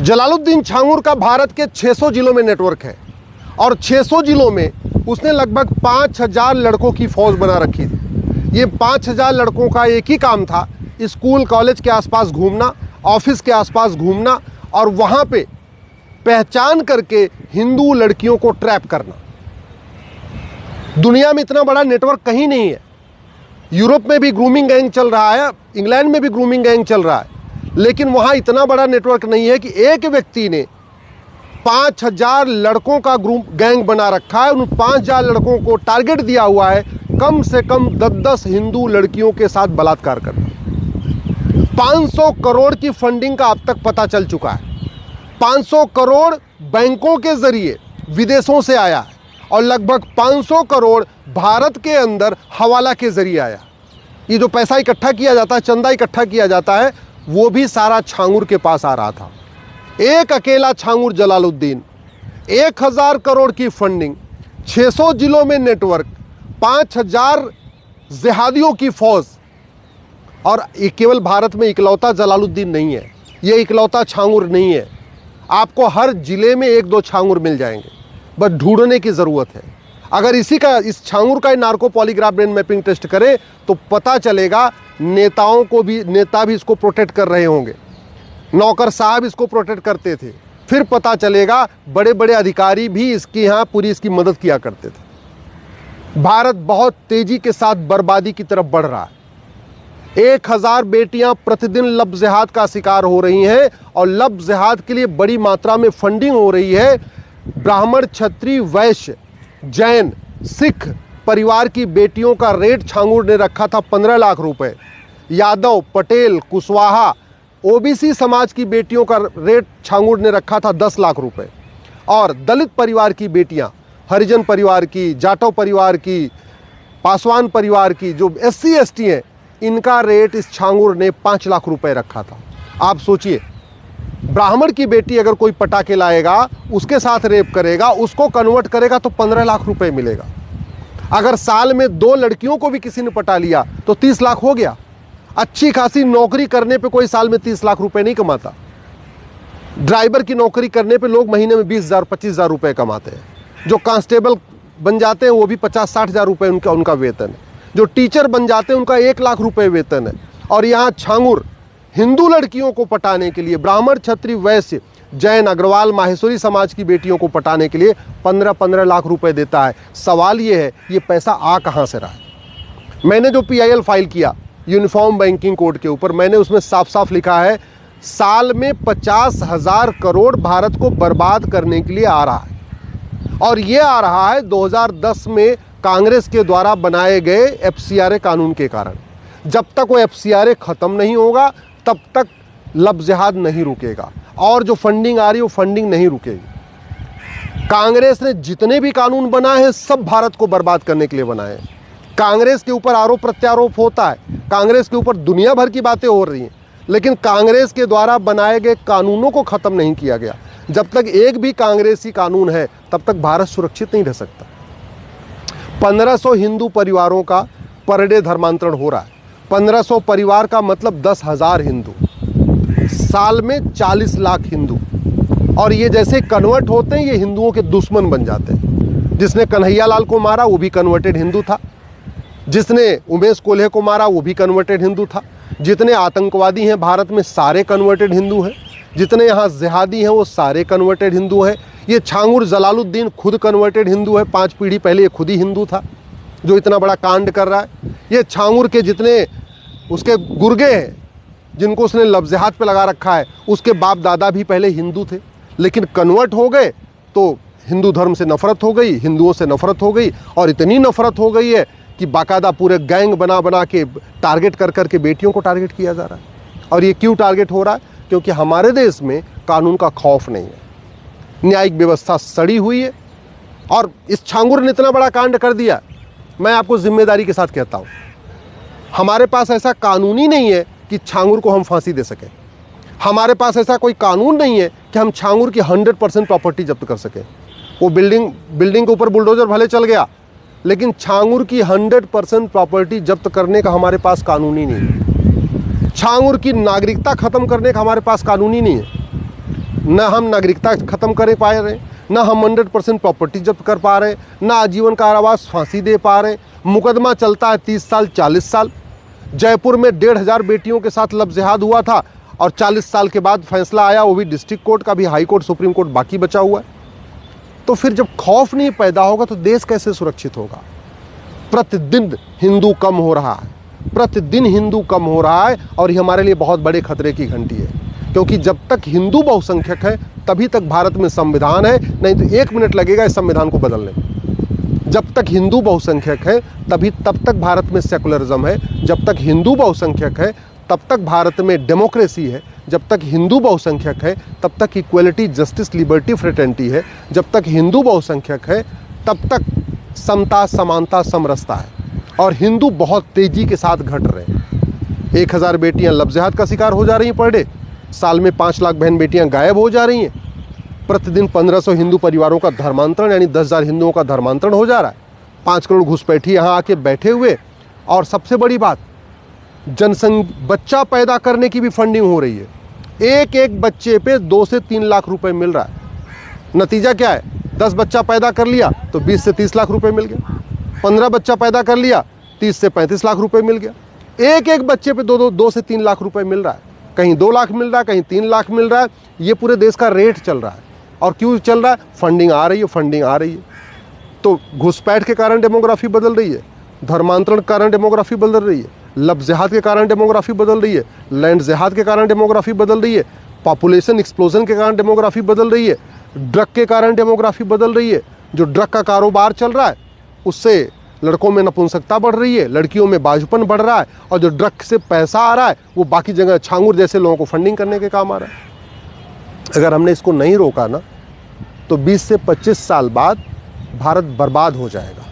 जलालुद्दीन छांगुर का भारत के 600 जिलों में नेटवर्क है और 600 जिलों में उसने लगभग 5000 लड़कों की फौज बना रखी थी। ये 5000 लड़कों का एक ही काम था, स्कूल कॉलेज के आसपास घूमना, ऑफिस के आसपास घूमना और वहाँ पे पहचान करके हिंदू लड़कियों को ट्रैप करना। दुनिया में इतना बड़ा नेटवर्क कहीं नहीं है। यूरोप में भी ग्रूमिंग गैंग चल रहा है, इंग्लैंड में भी ग्रूमिंग गैंग चल रहा है, लेकिन वहाँ इतना बड़ा नेटवर्क नहीं है कि एक व्यक्ति ने 5000 लड़कों का ग्रुप गैंग बना रखा है। उन 5000 लड़कों को टारगेट दिया हुआ है कम से कम 10-10 हिंदू लड़कियों के साथ बलात्कार करना। 500 करोड़ की फंडिंग का अब तक पता चल चुका है। 500 करोड़ बैंकों के जरिए विदेशों से आया है और लगभग 500 करोड़ भारत के अंदर हवाला के जरिए आया। ये जो पैसा इकट्ठा किया जाता है, चंदा इकट्ठा किया जाता है, वो भी सारा छांगुर के पास आ रहा था। एक अकेला छांगुर जलालुद्दीन, 1000 करोड़ की फंडिंग, 600 जिलों में नेटवर्क, 5000 जिहादियों की फौज। और ये केवल भारत में इकलौता जलालुद्दीन नहीं है, ये इकलौता छांगुर नहीं है। आपको हर जिले में 1-2 छांगुर मिल जाएंगे, बस ढूंढने की ज़रूरत है। अगर इस छांगुर का narco polygraph brain mapping test करें तो पता चलेगा नेता भी इसको प्रोटेक्ट कर रहे होंगे, नौकर साहब इसको प्रोटेक्ट करते थे। फिर पता चलेगा बड़े बड़े अधिकारी भी पूरी इसकी मदद किया करते थे। भारत बहुत तेजी के साथ बर्बादी की तरफ बढ़ रहा है। 1000 बेटियां प्रतिदिन लव जिहाद का शिकार हो रही हैं और लव जिहाद के लिए बड़ी मात्रा में फंडिंग हो रही है। ब्राह्मण, क्षत्रिय, वैश्य, जैन, सिख परिवार की बेटियों का रेट छांगुर ने रखा था 15 लाख रुपए। यादव, पटेल, कुशवाहा, ओबीसी समाज की बेटियों का रेट छांगुर ने रखा था 10 लाख रुपए। और दलित परिवार की बेटियां, हरिजन परिवार की, जाटव परिवार की, पासवान परिवार की, जो SC ST हैं, इनका रेट इस छांगुर ने 5 लाख रुपए रखा था। आप सोचिए, ब्राह्मण की बेटी अगर कोई पटा के लाएगा, उसके साथ रेप करेगा, उसको कन्वर्ट करेगा तो 15 लाख रुपए मिलेगा। अगर साल में 2 लड़कियों को भी किसी ने पटा लिया तो 30 लाख हो गया। अच्छी खासी नौकरी करने पे कोई साल में 30 लाख रुपए नहीं कमाता। ड्राइवर की नौकरी करने पे लोग महीने में 20,000-25,000 रुपए कमाते हैं। जो कांस्टेबल बन जाते हैं वो भी 50-60 हज़ार रुपये उनका वेतन है। जो टीचर बन जाते हैं उनका 1 लाख रुपए वेतन है। और यहाँ छांगुर हिंदू लड़कियों को पटाने के लिए, ब्राह्मण, क्षत्रिय, वैश्य, जैन, अग्रवाल, माहेश्वरी समाज की बेटियों को पटाने के लिए 15-15 लाख रुपए देता है। सवाल ये है, ये पैसा आ कहाँ से रहा है? मैंने जो PIL फाइल किया यूनिफॉर्म बैंकिंग कोड के ऊपर, मैंने उसमें साफ साफ लिखा है साल में 50,000 करोड़ भारत को बर्बाद करने के लिए आ रहा है। और ये आ रहा है 2010 में कांग्रेस के द्वारा बनाए गए FCRA कानून के कारण। जब तक वो FCRA ख़त्म नहीं होगा तब तक लव जिहाद नहीं रुकेगा और जो फंडिंग आ रही है वो फंडिंग नहीं रुकेगी। कांग्रेस ने जितने भी कानून बनाए हैं सब भारत को बर्बाद करने के लिए बनाए हैं। कांग्रेस के ऊपर आरोप प्रत्यारोप होता है, कांग्रेस के ऊपर दुनिया भर की बातें हो रही हैं, लेकिन कांग्रेस के द्वारा बनाए गए कानूनों को ख़त्म नहीं किया गया। जब तक एक भी कांग्रेसी कानून है तब तक भारत सुरक्षित नहीं रह सकता। 1500 हिंदू परिवारों का पर डे धर्मांतरण हो रहा है। 1500 परिवार का मतलब 10,000 हिंदू, साल में 40 लाख हिंदू। और ये जैसे कन्वर्ट होते हैं ये हिंदुओं के दुश्मन बन जाते हैं। जिसने कन्हैया लाल को मारा वो भी कन्वर्टेड हिंदू था, जिसने उमेश कोल्हे को मारा वो भी कन्वर्टेड हिंदू था। जितने आतंकवादी हैं भारत में सारे कन्वर्टेड हिंदू हैं, जितने यहाँ जिहादी हैं वो सारे कन्वर्टेड हिंदू हैं। ये छांगुर जलालुद्दीन खुद कन्वर्टेड हिंदू है, 5 पीढ़ी पहले ये खुद ही हिंदू था जो इतना बड़ा कांड कर रहा है। ये छांगुर के जितने उसके गुर्गे हैं जिनको उसने लव जिहाद पे लगा रखा है, उसके बाप दादा भी पहले हिंदू थे, लेकिन कन्वर्ट हो गए तो हिंदू धर्म से नफरत हो गई, हिंदुओं से नफरत हो गई। और इतनी नफरत हो गई है कि बाकायदा पूरे गैंग बना के टारगेट कर के बेटियों को टारगेट किया जा रहा है। और ये क्यों टारगेट हो रहा है? क्योंकि हमारे देश में कानून का खौफ नहीं है, न्यायिक व्यवस्था सड़ी हुई है। और इस छांगुर ने इतना बड़ा कांड कर दिया, मैं आपको जिम्मेदारी के साथ कहता हूँ, हमारे पास ऐसा कानून ही नहीं है कि छांगुर को हम फांसी दे सकें। हमारे पास ऐसा कोई कानून नहीं है कि हम छांगुर की 100% प्रॉपर्टी जब्त कर सकें। वो बिल्डिंग के ऊपर बुलडोजर भले चल गया, लेकिन छांगुर की 100% प्रॉपर्टी जब्त करने का हमारे पास कानून ही नहीं है। छांगुर की नागरिकता खत्म करने का हमारे पास कानून ही नहीं है। न हम नागरिकता ख़त्म कर पा रहे हैं, न हम 100% प्रॉपर्टी जब्त कर पा रहे हैं, न आजीवन कारावास फांसी दे पा रहे हैं। मुकदमा चलता है 30 साल 40 साल। जयपुर में 1500 बेटियों के साथ लव जिहाद हुआ था और 40 साल के बाद फैसला आया, वो भी डिस्ट्रिक्ट कोर्ट का, भी हाई कोर्ट सुप्रीम कोर्ट बाकी बचा हुआ है। तो फिर जब खौफ नहीं पैदा होगा तो देश कैसे सुरक्षित होगा? प्रतिदिन हिंदू कम हो रहा है, प्रतिदिन हिंदू कम हो रहा है और ये हमारे लिए बहुत बड़े खतरे की घंटी है, क्योंकि जब तक हिंदू बहुसंख्यक है तभी तक भारत में संविधान है, नहीं तो 1 मिनट लगेगा इस संविधान को बदलने में। जब तक हिंदू बहुसंख्यक है तब तक भारत में सेकुलरिज्म है, जब तक हिंदू बहुसंख्यक है तब तक भारत में डेमोक्रेसी है, जब तक हिंदू बहुसंख्यक है तब तक इक्वलिटी, जस्टिस, लिबर्टी, फ्रेटर्निटी है, जब तक हिंदू बहुसंख्यक है तब तक समता, समानता, समरसता है। और हिंदू बहुत तेजी के साथ घट रहे हैं। 1000 बेटियां लव जिहाद का शिकार हो जा रही हैं पर डे, साल में 5 लाख बहन बेटियां गायब हो जा रही हैं, प्रतिदिन 1500 हिंदू परिवारों का धर्मांतरण यानी 10,000 हिंदुओं का धर्मांतरण हो जा रहा है। 5 करोड़ घुसपैठी यहाँ आके बैठे हुए। और सबसे बड़ी बात, बच्चा पैदा करने की भी फंडिंग हो रही है। एक बच्चे पे 2 से 3 लाख रुपए मिल रहा है। नतीजा क्या है? 10 बच्चा पैदा कर लिया तो 20 से 30 लाख रुपए मिल गया, 15 बच्चा पैदा कर लिया 30 से 35 लाख रुपए मिल गया। एक बच्चे पे 2 से 3 लाख रुपए मिल रहा है, कहीं 2 लाख मिल रहा है, कहीं 3 लाख मिल रहा है। ये पूरे देश का रेट चल रहा है। और क्यों चल रहा है? फंडिंग आ रही है, फंडिंग आ रही है। तो घुसपैठ के कारण डेमोग्राफी बदल रही है, धर्मांतरण के कारण डेमोग्राफी बदल रही है, लव जिहाद के कारण डेमोग्राफी बदल रही है, लैंड जिहाद के कारण डेमोग्राफी बदल रही है, पॉपुलेशन एक्सप्लोजन के कारण डेमोग्राफी बदल रही है, ड्रग के कारण डेमोग्राफी बदल रही है। जो ड्रग का कारोबार चल रहा है उससे लड़कों में नपुंसकता बढ़ रही है, लड़कियों में बाजुपन बढ़ रहा है, और जो ड्रग से पैसा आ रहा है वो बाकी जगह छांगुर जैसे लोगों को फंडिंग करने के काम आ रहा है। अगर हमने इसको नहीं रोका ना तो 20 से 25 साल बाद भारत बर्बाद हो जाएगा।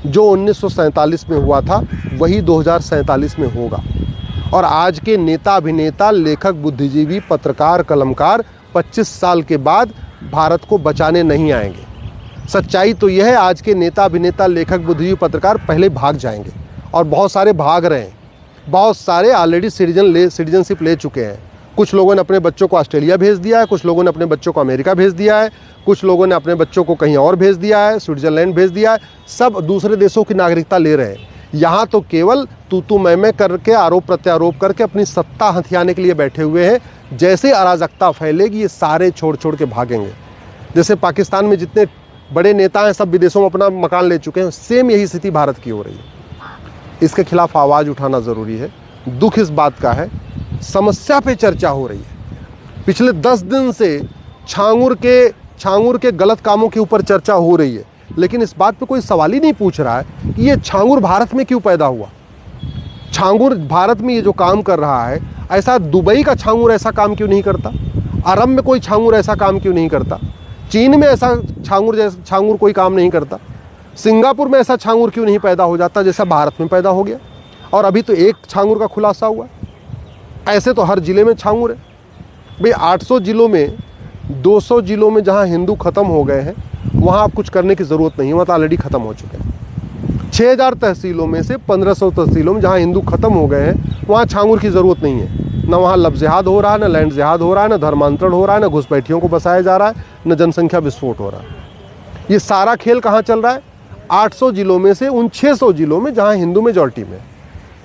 जो 1947 में हुआ था वही 2047 में होगा। और आज के नेता, अभिनेता, लेखक, बुद्धिजीवी, पत्रकार, कलमकार 25 साल के बाद भारत को बचाने नहीं आएंगे। सच्चाई तो यह है, आज के नेता, अभिनेता, लेखक, बुद्धिजीवी, पत्रकार पहले भाग जाएंगे और बहुत सारे भाग रहे हैं। बहुत सारे ऑलरेडी सिटीजनशिप ले चुके हैं। कुछ लोगों ने अपने बच्चों को ऑस्ट्रेलिया भेज दिया है, कुछ लोगों ने अपने बच्चों को अमेरिका भेज दिया है, कुछ लोगों ने अपने बच्चों को कहीं और भेज दिया है, स्विट्जरलैंड भेज दिया है। सब दूसरे देशों की नागरिकता ले रहे हैं। यहाँ तो केवल तू मैं करके, आरोप प्रत्यारोप करके अपनी सत्ता हथियाने के लिए बैठे हुए हैं। जैसे अराजकता फैलेगी ये सारे छोड़ के भागेंगे। जैसे पाकिस्तान में जितने बड़े नेता हैं सब विदेशों में अपना मकान ले चुके हैं, सेम यही स्थिति भारत की हो रही है। इसके खिलाफ आवाज़ उठाना ज़रूरी है। दुख इस बात का है, समस्या पे चर्चा हो रही है। पिछले 10 दिन से छांगुर के गलत कामों के ऊपर चर्चा हो रही है, लेकिन इस बात पे कोई सवाल ही नहीं पूछ रहा है कि ये छांगुर भारत में क्यों पैदा हुआ। छांगुर भारत में ये जो काम कर रहा है, ऐसा दुबई का छांगुर ऐसा काम क्यों नहीं करता? अरब में कोई छांगुर ऐसा काम क्यों नहीं करता? चीन में ऐसा छांगुर कोई काम नहीं करता? सिंगापुर में ऐसा छांगुर क्यों नहीं पैदा हो जाता जैसा भारत में पैदा हो गया? और अभी तो एक छांगुर का खुलासा हुआ। ऐसे तो हर जिले में छांगुर है भाई। 800 जिलों में 200 जिलों में जहां हिंदू खत्म हो गए हैं वहां आप कुछ करने की ज़रूरत नहीं है, वहाँ तो ऑलरेडी ख़त्म हो चुके हैं। 6000 तहसीलों में से 1500 तहसीलों में जहां हिंदू खत्म हो गए हैं वहाँ छांगुर की ज़रूरत नहीं है। न वहाँ लव जिहाद हो रहा है, न लैंड जिहाद हो रहा है, न धर्मांतरण हो रहा है, न घुसपैठियों को बसाया जा रहा है, न जनसंख्या विस्फोट हो रहा है। ये सारा खेल कहाँ चल रहा है? 800 जिलों में से उन 600 जिलों में जहाँ हिंदू मेजॉरिटी में,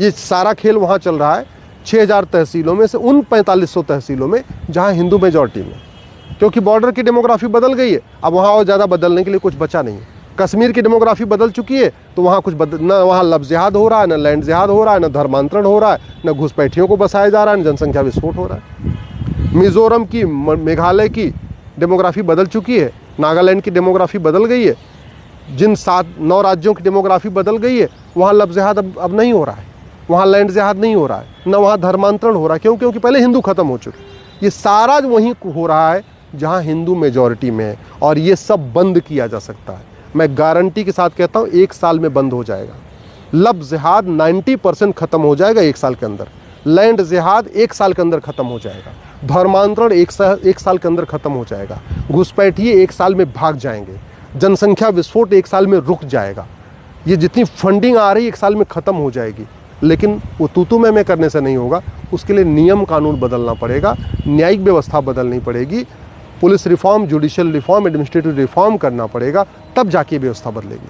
ये सारा खेल वहाँ चल रहा है। 6000 तहसीलों में से उन 4500 तहसीलों में जहाँ हिंदू मेजॉरिटी में, क्योंकि बॉर्डर की डेमोग्राफी बदल गई है। अब वहाँ और ज़्यादा बदलने के लिए कुछ बचा नहीं है। कश्मीर की डेमोग्राफी बदल चुकी है तो वहाँ कुछ न वहाँ लव जिहाद हो रहा है, न लैंड जिहाद हो रहा है, न धर्मांतरण हो रहा है, न घुसपैठियों को बसाया जा रहा है, न जनसंख्या विस्फोट हो रहा है। मिज़ोरम की, मेघालय की डेमोग्राफी बदल चुकी है, नागालैंड की डेमोग्राफी बदल गई है। जिन 7-9 राज्यों की डेमोग्राफी बदल गई है वहाँ लव जिहाद अब नहीं हो रहा है, वहाँ लैंड जिहाद नहीं हो रहा है, न वहाँ धर्मांतरण हो रहा है। क्यों? क्योंकि पहले हिंदू खत्म हो चुके। ये सारा वहीं हो रहा है जहाँ हिंदू मेजॉरिटी में है, और ये सब बंद किया जा सकता है। मैं गारंटी के साथ कहता हूँ 1 साल में बंद हो जाएगा। लव जिहाद 90% ख़त्म हो जाएगा 1 साल के अंदर। लैंड जिहाद 1 साल के अंदर ख़त्म हो जाएगा। धर्मांतरण 1 साल के अंदर ख़त्म हो जाएगा। घुसपैठिए 1 साल में भाग जाएंगे। जनसंख्या विस्फोट 1 साल में रुक जाएगा। ये जितनी फंडिंग आ रही है 1 साल में ख़त्म हो जाएगी। लेकिन वो तू मैं करने से नहीं होगा, उसके लिए नियम कानून बदलना पड़ेगा, न्यायिक व्यवस्था बदलनी पड़ेगी, police reform, judicial reform, administrative reform करना पड़ेगा, तब जाके व्यवस्था बदलेगी।